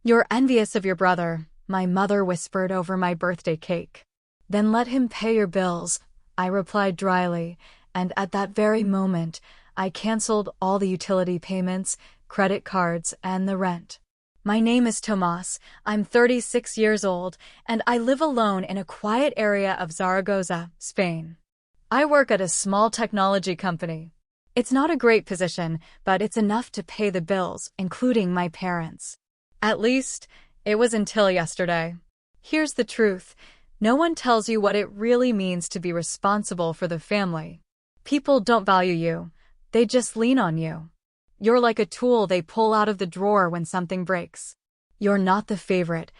"You're envious of your brother," my mother whispered over my birthday cake. "Then let him pay your bills," I replied dryly, and at that very moment, I canceled all the utility payments, credit cards, and the rent. My name is Tomas, I'm 36 years old, and I live alone in a quiet area of Zaragoza, Spain. I work at a small technology company. It's not a great position, but it's enough to pay the bills, including my parents. At least, it was until yesterday. Here's the truth. No one tells you what it really means to be responsible for the family. People don't value you. They just lean on you. You're like a tool they pull out of the drawer when something breaks. You're not the favorite.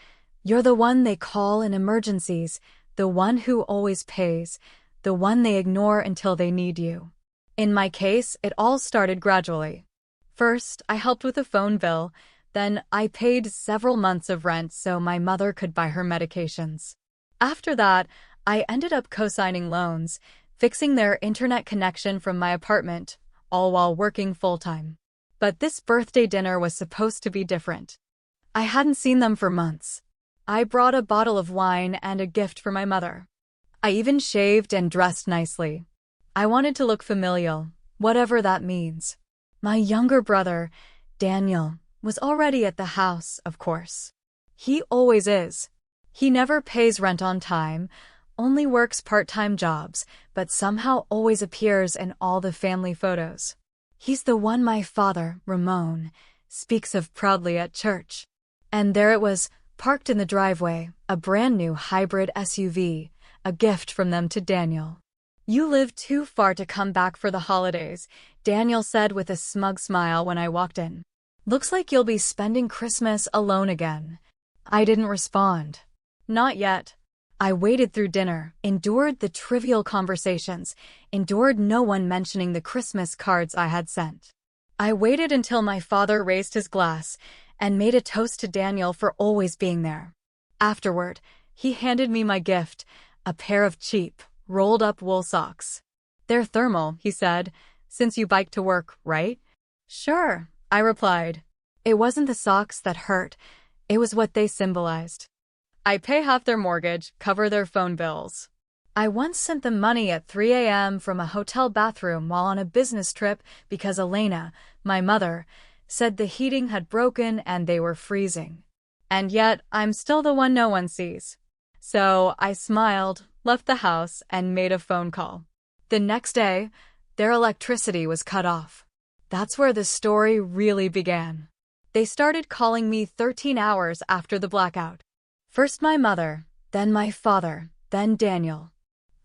You're the one they call in emergencies, the one who always pays, the one they ignore until they need you. In my case, it all started gradually. First, I helped with a phone bill, then I paid several months of rent so my mother could buy her medications. After that, I ended up co-signing loans, fixing their internet connection from my apartment, all while working full-time. But this birthday dinner was supposed to be different. I hadn't seen them for months. I brought a bottle of wine and a gift for my mother. I even shaved and dressed nicely. I wanted to look familial, whatever that means. My younger brother, Daniel, was already at the house, of course. He always is. He never pays rent on time, only works part-time jobs, but somehow always appears in all the family photos. He's the one my father, Ramon, speaks of proudly at church. And there it was, parked in the driveway, a brand new hybrid SUV, a gift from them to Daniel. "You live too far to come back for the holidays," Daniel said with a smug smile when I walked in. "Looks like you'll be spending Christmas alone again." I didn't respond. Not yet. I waited through dinner, endured the trivial conversations, endured no one mentioning the Christmas cards I had sent. I waited until my father raised his glass and made a toast to Daniel for always being there. Afterward, he handed me my gift, a pair of cheap, rolled-up wool socks. "They're thermal," he said, "since you bike to work, right?" "Sure," I replied. It wasn't the socks that hurt, it was what they symbolized. I pay half their mortgage, cover their phone bills. I once sent them money at 3 a.m. from a hotel bathroom while on a business trip because Elena, my mother, said the heating had broken and they were freezing. And yet, I'm still the one no one sees. So I smiled, left the house, and made a phone call. The next day, their electricity was cut off. That's where the story really began. They started calling me 13 hours after the blackout. First my mother, then my father, then Daniel.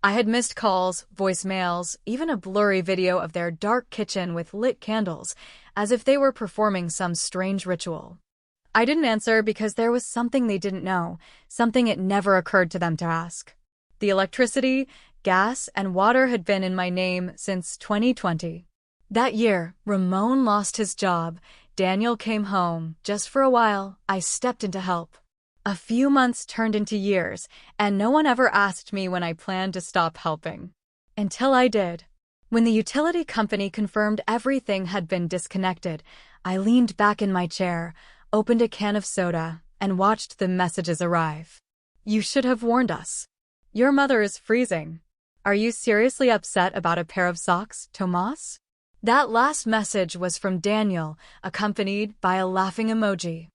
I had missed calls, voicemails, even a blurry video of their dark kitchen with lit candles, as if they were performing some strange ritual. I didn't answer because there was something they didn't know, something it never occurred to them to ask. The electricity, gas, and water had been in my name since 2020. That year, Ramon lost his job. Daniel came home. Just for a while, I stepped in to help. A few months turned into years, and no one ever asked me when I planned to stop helping. Until I did. When the utility company confirmed everything had been disconnected, I leaned back in my chair, opened a can of soda, and watched the messages arrive. "You should have warned us. Your mother is freezing. Are you seriously upset about a pair of socks, Tomas?" That last message was from Daniel, accompanied by a laughing emoji.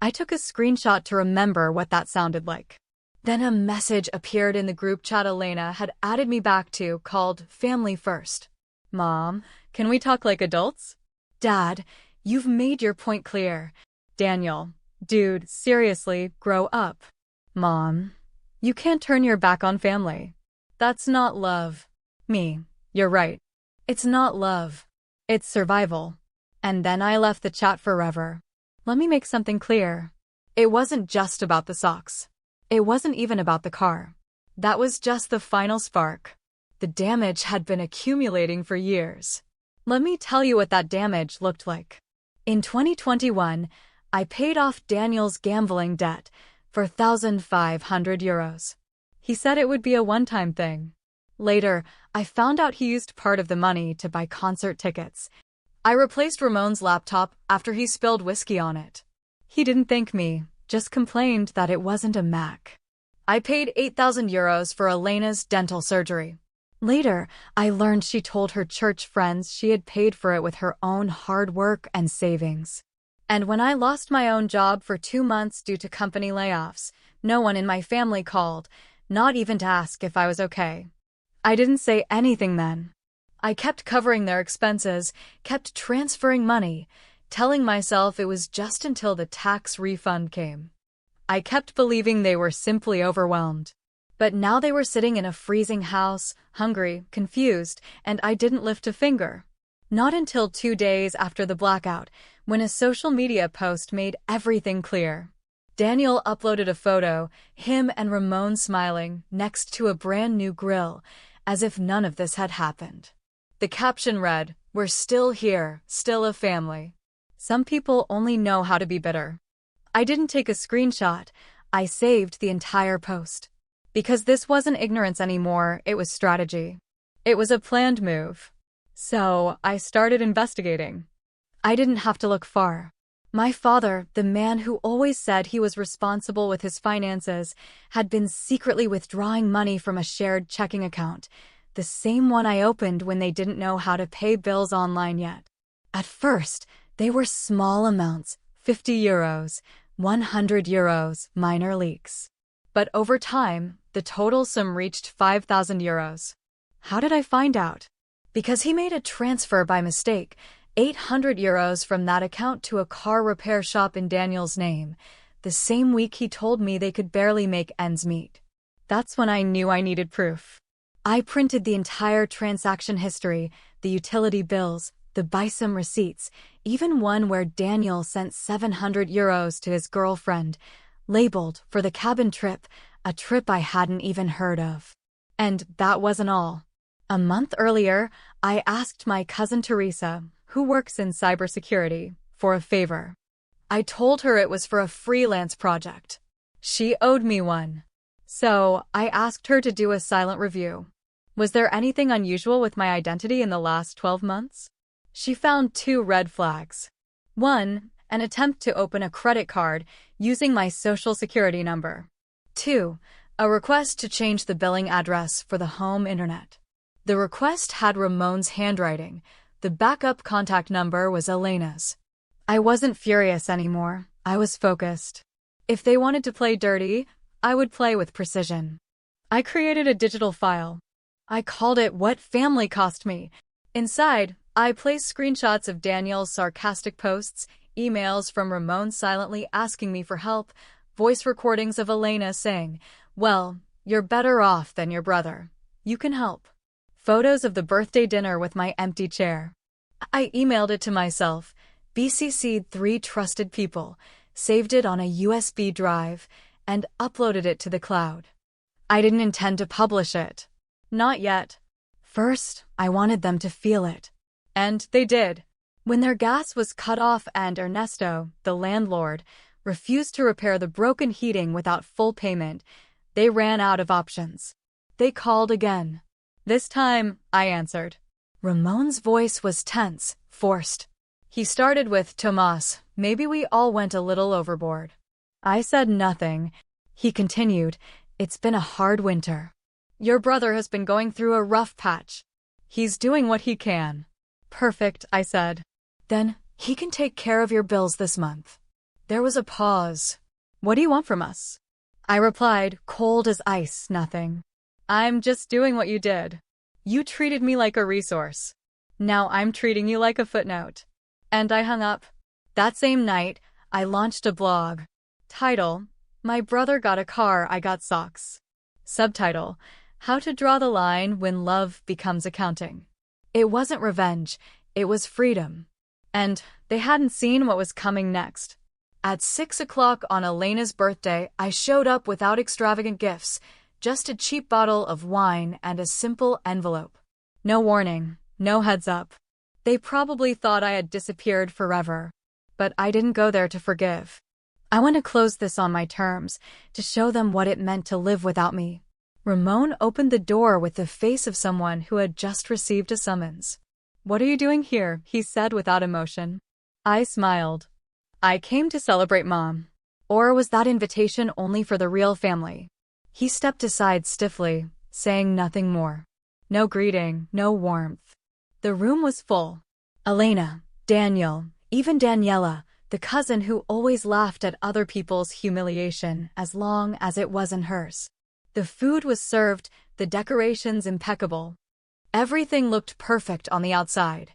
I took a screenshot to remember what that sounded like. Then a message appeared in the group chat Elena had added me back to called Family First. "Mom, can we talk like adults?" "Dad, you've made your point clear." Daniel, "Dude, seriously, grow up." "Mom, you can't turn your back on family. That's not love." Me, "You're right. It's not love. It's survival." And then I left the chat forever. Let me make something clear. It wasn't just about the socks. It wasn't even about the car. That was just the final spark. The damage had been accumulating for years. Let me tell you what that damage looked like. In 2021, I paid off Daniel's gambling debt for €1,500. He said it would be a one-time thing. Later, I found out he used part of the money to buy concert tickets. I replaced Ramon's laptop after he spilled whiskey on it. He didn't thank me, just complained that it wasn't a Mac. I paid €8,000 for Elena's dental surgery. Later, I learned she told her church friends she had paid for it with her own hard work and savings. And when I lost my own job for 2 months due to company layoffs, no one in my family called, not even to ask if I was okay. I didn't say anything then. I kept covering their expenses, kept transferring money, telling myself it was just until the tax refund came. I kept believing they were simply overwhelmed. But now they were sitting in a freezing house, hungry, confused, and I didn't lift a finger. Not until 2 days after the blackout, when a social media post made everything clear. Daniel uploaded a photo, him and Ramon smiling, next to a brand new grill, as if none of this had happened. The caption read, "We're still here, still a family." Some people only know how to be bitter. I didn't take a screenshot, I saved the entire post. Because this wasn't ignorance anymore, it was strategy. It was a planned move. So, I started investigating. I didn't have to look far. My father, the man who always said he was responsible with his finances, had been secretly withdrawing money from a shared checking account, the same one I opened when they didn't know how to pay bills online yet. At first, they were small amounts, €50, €100, minor leaks. But over time, the total sum reached €5,000. How did I find out? Because he made a transfer by mistake, €800 from that account to a car repair shop in Daniel's name, the same week he told me they could barely make ends meet. That's when I knew I needed proof. I printed the entire transaction history, the utility bills, the BISIM receipts, even one where Daniel sent €700 to his girlfriend, labeled for the cabin trip, a trip I hadn't even heard of. And that wasn't all. A month earlier, I asked my cousin Teresa, who works in cybersecurity, for a favor. I told her it was for a freelance project. She owed me one. So, I asked her to do a silent review. Was there anything unusual with my identity in the last 12 months? She found 2 red flags. 1, an attempt to open a credit card using my social security number. 2, a request to change the billing address for the home internet. The request had Ramon's handwriting. The backup contact number was Elena's. I wasn't furious anymore. I was focused. If they wanted to play dirty, I would play with precision. I created a digital file. I called it What Family Cost Me. Inside, I placed screenshots of Daniel's sarcastic posts, emails from Ramon silently asking me for help, voice recordings of Elena saying, "Well, you're better off than your brother. You can help." Photos of the birthday dinner with my empty chair. I emailed it to myself, BCC'd 3 trusted people, saved it on a USB drive, and uploaded it to the cloud. I didn't intend to publish it. Not yet. First, I wanted them to feel it. And they did. When their gas was cut off and Ernesto, the landlord, refused to repair the broken heating without full payment, they ran out of options. They called again. This time, I answered. Ramon's voice was tense, forced. He started with, "Tomas, maybe we all went a little overboard." I said nothing. He continued, "It's been a hard winter. Your brother has been going through a rough patch. He's doing what he can." "Perfect," I said. "Then, he can take care of your bills this month." There was a pause. "What do you want from us?" I replied, cold as ice, "Nothing. I'm just doing what you did. You treated me like a resource. Now I'm treating you like a footnote." And I hung up. That same night, I launched a blog. Title: My brother got a car, I got socks. Subtitle: How to draw the line when love becomes accounting. It wasn't revenge, it was freedom. And they hadn't seen what was coming next. At 6 o'clock on Elena's birthday, I showed up without extravagant gifts, just a cheap bottle of wine and a simple envelope. No warning, no heads up. They probably thought I had disappeared forever. But I didn't go there to forgive. I want to close this on my terms, to show them what it meant to live without me. Ramon opened the door with the face of someone who had just received a summons. "What are you doing here?" he said without emotion. I smiled. I came to celebrate Mom. Or was that invitation only for the real family? He stepped aside stiffly, saying nothing more. No greeting, no warmth. The room was full. Elena, Daniel, even Daniela, the cousin who always laughed at other people's humiliation as long as it wasn't hers. The food was served, the decorations impeccable. Everything looked perfect on the outside.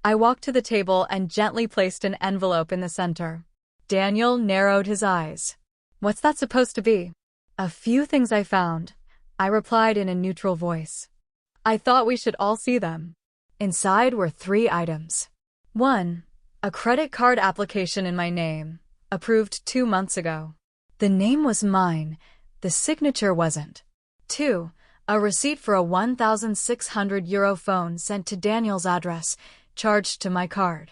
I walked to the table and gently placed an envelope in the center. Daniel narrowed his eyes. What's that supposed to be? A few things I found, I replied in a neutral voice. I thought we should all see them. Inside were 3 items. 1. A credit card application in my name, approved 2 months ago. The name was mine, the signature wasn't. 2. A receipt for a €1,600 phone sent to Daniel's address, charged to my card.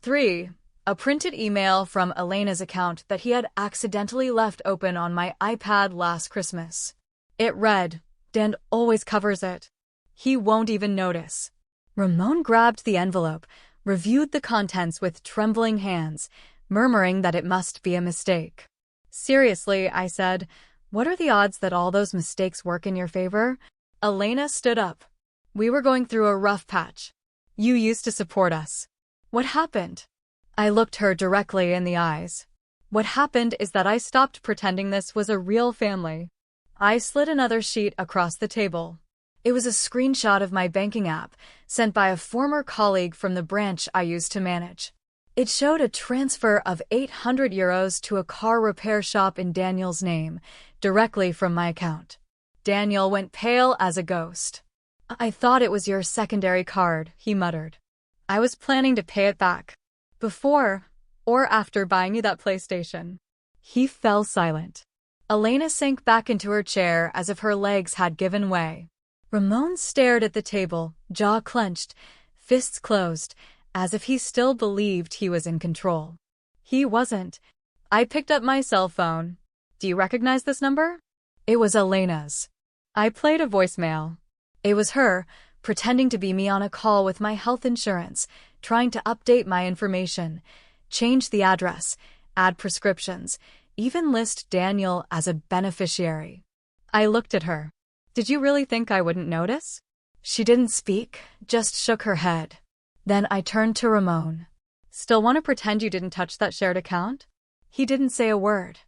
3. A printed email from Elena's account that he had accidentally left open on my iPad last Christmas. It read, "Dan always covers it. He won't even notice." Ramon grabbed the envelope, reviewed the contents with trembling hands, murmuring that it must be a mistake. Seriously, I said, what are the odds that all those mistakes work in your favor? Elena stood up. We were going through a rough patch. You used to support us. What happened? I looked her directly in the eyes. What happened is that I stopped pretending this was a real family. I slid another sheet across the table. It was a screenshot of my banking app, sent by a former colleague from the branch I used to manage. It showed a transfer of €800 to a car repair shop in Daniel's name, directly from my account. Daniel went pale as a ghost. I thought it was your secondary card, he muttered. I was planning to pay it back. Before or after buying you that PlayStation. He fell silent. Elena sank back into her chair as if her legs had given way. Ramon stared at the table, jaw clenched, fists closed, as if he still believed he was in control. He wasn't. I picked up my cell phone. Do you recognize this number? It was Elena's. I played a voicemail. It was her, pretending to be me on a call with my health insurance, trying to update my information, change the address, add prescriptions, even list Daniel as a beneficiary. I looked at her. Did you really think I wouldn't notice? She didn't speak, just shook her head. Then I turned to Ramon. Still want to pretend you didn't touch that shared account? He didn't say a word.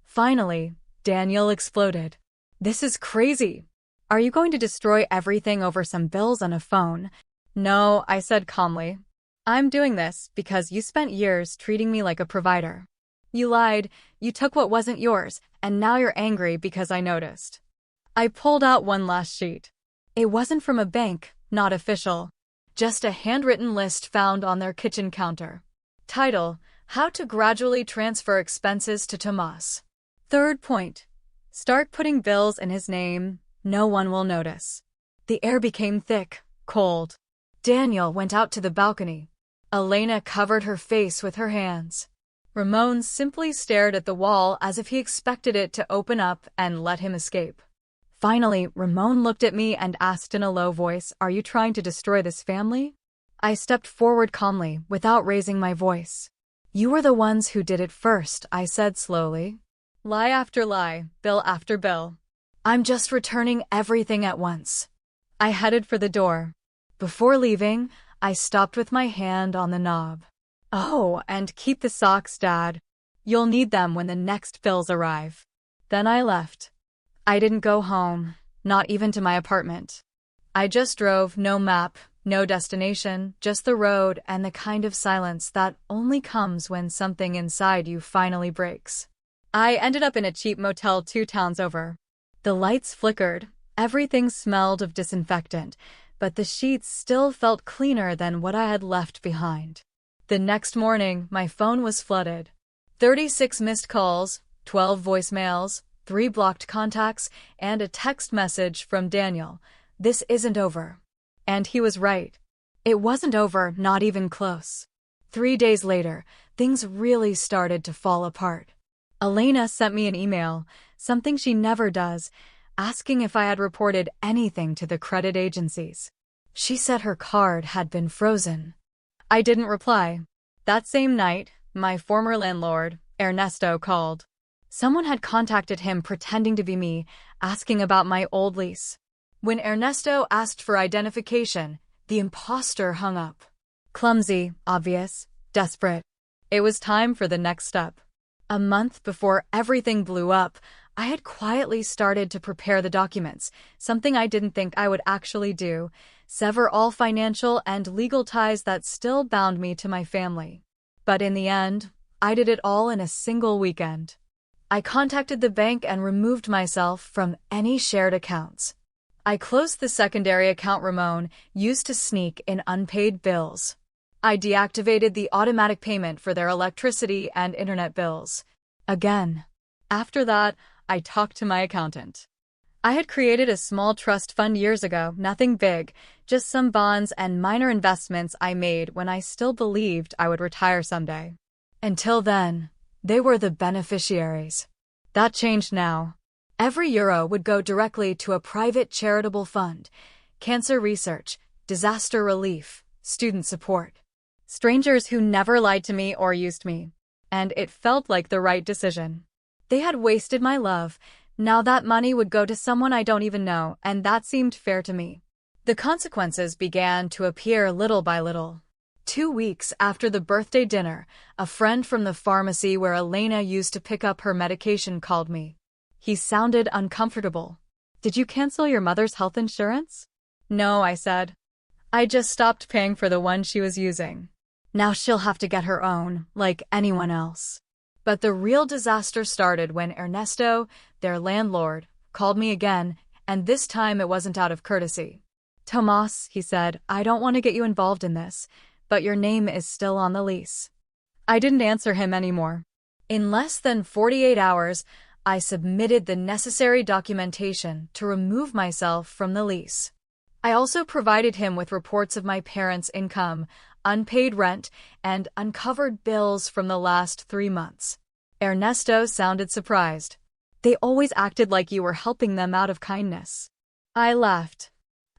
Finally, Daniel exploded. This is crazy. Are you going to destroy everything over some bills on a phone? No, I said calmly. I'm doing this because you spent years treating me like a provider. You lied, you took what wasn't yours, and now you're angry because I noticed. I pulled out one last sheet. It wasn't from a bank, not official. Just a handwritten list found on their kitchen counter. Title, How to Gradually Transfer Expenses to Tomas. Third point, start putting bills in his name. No one will notice. The air became thick, cold. Daniel went out to the balcony. Elena covered her face with her hands. Ramon simply stared at the wall as if he expected it to open up and let him escape. Finally, Ramon looked at me and asked in a low voice, "Are you trying to destroy this family?" I stepped forward calmly, without raising my voice. "You were the ones who did it first," I said slowly. Lie after lie, bill after bill. I'm just returning everything at once. I headed for the door. Before leaving, I stopped with my hand on the knob. Oh, and keep the socks, Dad. You'll need them when the next bills arrive. Then I left. I didn't go home, not even to my apartment. I just drove, no map, no destination, just the road and the kind of silence that only comes when something inside you finally breaks. I ended up in a cheap motel 2 towns over. The lights flickered, everything smelled of disinfectant, but the sheets still felt cleaner than what I had left behind. The next morning, my phone was flooded. 36 missed calls, 12 voicemails, 3 blocked contacts, and a text message from Daniel. This isn't over. And he was right. It wasn't over, not even close. 3 days later, things really started to fall apart. Elena sent me an email, something she never does, asking if I had reported anything to the credit agencies. She said her card had been frozen. I didn't reply. That same night, My former landlord, Ernesto, called. Someone had contacted him pretending to be me, asking about my old lease. When Ernesto asked for identification, the imposter hung up. Clumsy, obvious, desperate. It was time for the next step. A month before everything blew up, I had quietly started to prepare the documents, something I didn't think I would actually do, sever all financial and legal ties that still bound me to my family. But in the end, I did it all in a single weekend. I contacted the bank and removed myself from any shared accounts. I closed the secondary account Ramon used to sneak in unpaid bills. I deactivated the automatic payment for their electricity and internet bills. Again. After that, I talked to my accountant. I had created a small trust fund years ago, nothing big, just some bonds and minor investments I made when I still believed I would retire someday. Until then, they were the beneficiaries. That changed now. Every euro would go directly to a private charitable fund, cancer research, disaster relief, student support. Strangers who never lied to me or used me. And it felt like the right decision. They had wasted my love. Now that money would go to someone I don't even know, and that seemed fair to me. The consequences began to appear little by little. 2 weeks after the birthday dinner, a friend from the pharmacy where Elena used to pick up her medication called me. He sounded uncomfortable. "Did you cancel your mother's health insurance?" "No," I said. "I just stopped paying for the one she was using. Now she'll have to get her own, like anyone else." But the real disaster started when Ernesto, their landlord, called me again, and this time it wasn't out of courtesy. "Tomas," he said, "I don't want to get you involved in this, but your name is still on the lease." I didn't answer him anymore. In less than 48 hours, I submitted the necessary documentation to remove myself from the lease. I also provided him with reports of my parents' income, unpaid rent, and uncovered bills from the last 3 months. Ernesto sounded surprised. "They always acted like you were helping them out of kindness." I laughed.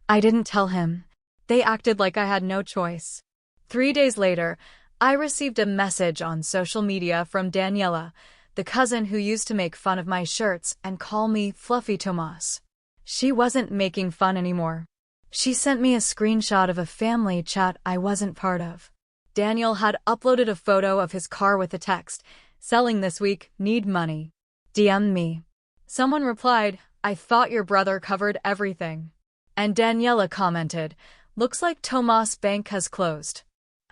I didn't tell him. They acted like I had no choice. 3 days later, I received a message on social media from Daniela, the cousin who used to make fun of my shirts and call me Fluffy Tomas. She wasn't making fun anymore. She sent me a screenshot of a family chat I wasn't part of. Daniel had uploaded a photo of his car with the text, "Selling this week, need money." DM'd me. Someone replied, "I thought your brother covered everything." And Daniela commented, "Looks like Tomas' bank has closed."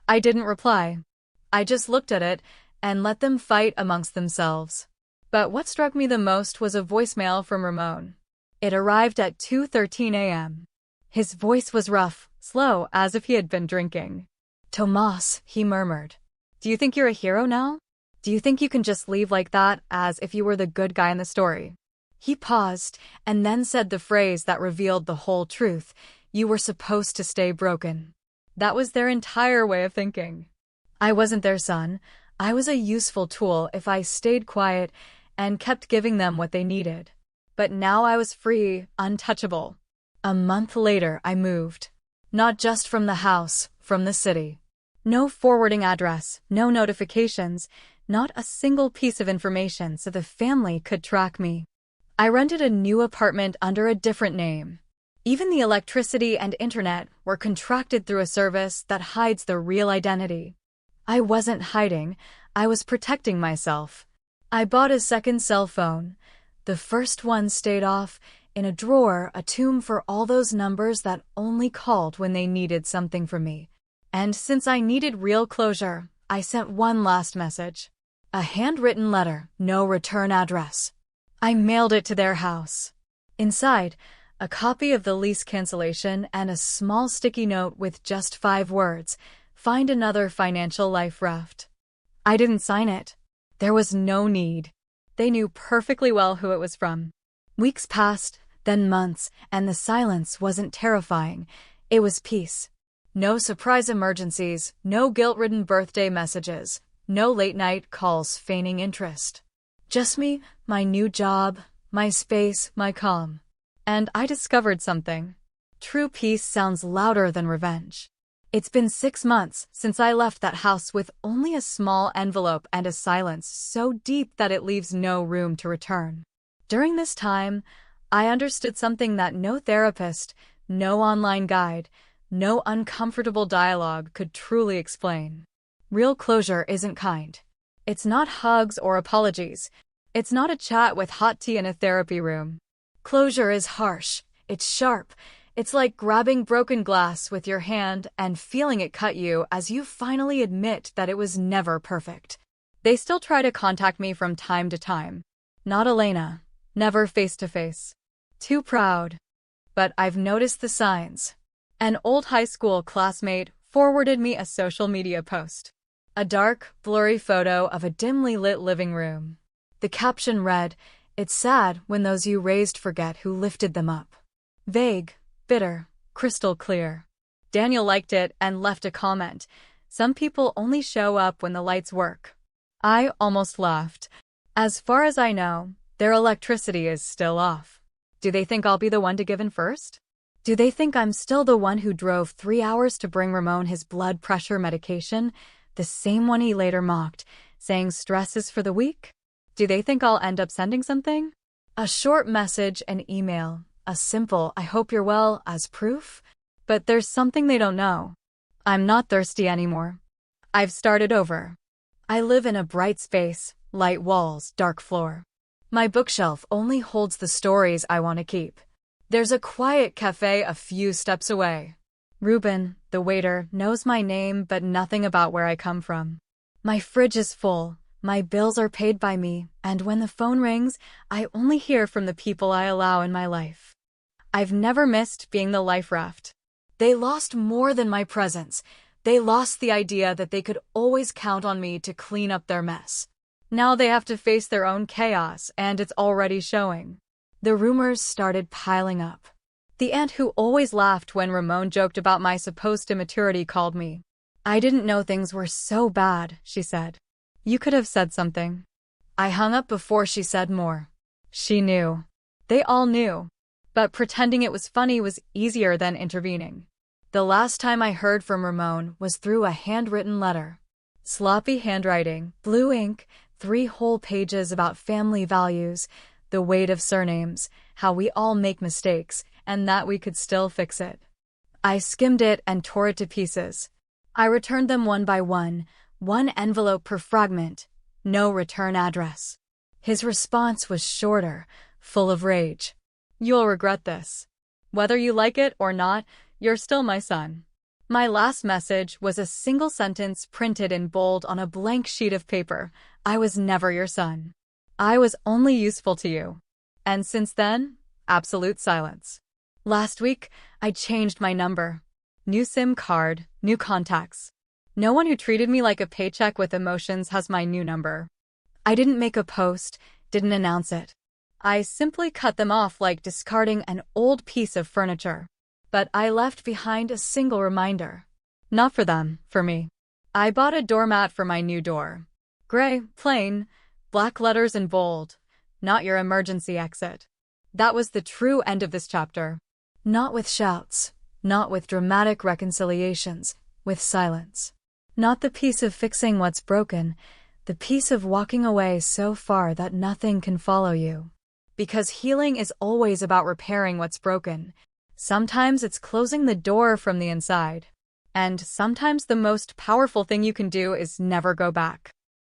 I didn't reply. I just looked at it and let them fight amongst themselves. But what struck me the most was a voicemail from Ramon. It arrived at 2:13 a.m. His voice was rough, slow, as if he had been drinking. "Tomas," he murmured. "Do you think you're a hero now? Do you think you can just leave like that, as if you were the good guy in the story?" He paused, and then said the phrase that revealed the whole truth. "You were supposed to stay broken." That was their entire way of thinking. I wasn't their son. I was a useful tool if I stayed quiet and kept giving them what they needed. But now I was free, untouchable. A month later, I moved. Not just from the house, from the city. No forwarding address, no notifications, not a single piece of information so the family could track me. I rented a new apartment under a different name. Even the electricity and internet were contracted through a service that hides the real identity. I wasn't hiding, I was protecting myself. I bought a second cell phone. The first one stayed off, in a drawer, a tomb for all those numbers that only called when they needed something from me. And since I needed real closure, I sent one last message. A handwritten letter, no return address. I mailed it to their house. Inside, a copy of the lease cancellation and a small sticky note with just 5 words, "Find another financial life raft." I didn't sign it. There was no need. They knew perfectly well who it was from. Weeks passed, then months, and the silence wasn't terrifying. It was peace. No surprise emergencies, no guilt-ridden birthday messages, no late-night calls feigning interest. Just me, my new job, my space, my calm. And I discovered something. True peace sounds louder than revenge. It's been 6 months since I left that house with only a small envelope and a silence so deep that it leaves no room to return. During this time, I understood something that no therapist, no online guide, no uncomfortable dialogue could truly explain. Real closure isn't kind. It's not hugs or apologies. It's not a chat with hot tea in a therapy room. Closure is harsh. It's sharp. It's like grabbing broken glass with your hand and feeling it cut you as you finally admit that it was never perfect. They still try to contact me from time to time. Not Elena. Never face to face. Too proud. But I've noticed the signs. An old high school classmate forwarded me a social media post. A dark, blurry photo of a dimly lit living room. The caption read, "It's sad when those you raised forget who lifted them up." Vague, bitter, crystal clear. Daniel liked it and left a comment. Some people only show up when the lights work. I almost laughed. As far as I know, their electricity is still off. Do they think I'll be the one to give in first? Do they think I'm still the one who drove 3 hours to bring Ramon his blood pressure medication, the same one he later mocked, saying stress is for the weak? Do they think I'll end up sending something? A short message, an email, a simple "I hope you're well" as proof? But there's something they don't know. I'm not thirsty anymore. I've started over. I live in a bright space, light walls, dark floor. My bookshelf only holds the stories I want to keep. There's a quiet cafe a few steps away. Ruben, the waiter, knows my name but nothing about where I come from. My fridge is full, my bills are paid by me, and when the phone rings, I only hear from the people I allow in my life. I've never missed being the life raft. They lost more than my presence. They lost the idea that they could always count on me to clean up their mess. Now they have to face their own chaos, and it's already showing. The rumors started piling up. The aunt who always laughed when Ramon joked about my supposed immaturity called me. "I didn't know things were so bad," she said. "You could have said something." I hung up before she said more. She knew. They all knew. But pretending it was funny was easier than intervening. The last time I heard from Ramon was through a handwritten letter. Sloppy handwriting, blue ink, 3 whole pages about family values, the weight of surnames, how we all make mistakes, and that we could still fix it. I skimmed it and tore it to pieces. I returned them one by one envelope per fragment, no return address. His response was shorter, full of rage. "You'll regret this. Whether you like it or not, you're still my son." My last message was a single sentence printed in bold on a blank sheet of paper. "I was never your son. I was only useful to you." And since then, absolute silence. Last week, I changed my number. New SIM card, new contacts. No one who treated me like a paycheck with emotions has my new number. I didn't make a post, didn't announce it. I simply cut them off like discarding an old piece of furniture. But I left behind a single reminder. Not for them, for me. I bought a doormat for my new door. Gray, plain, black letters in bold. Not your emergency exit. That was the true end of this chapter. Not with shouts, not with dramatic reconciliations, with silence. Not the peace of fixing what's broken, the peace of walking away so far that nothing can follow you. Because healing is always about repairing what's broken. Sometimes it's closing the door from the inside. And sometimes the most powerful thing you can do is never go back.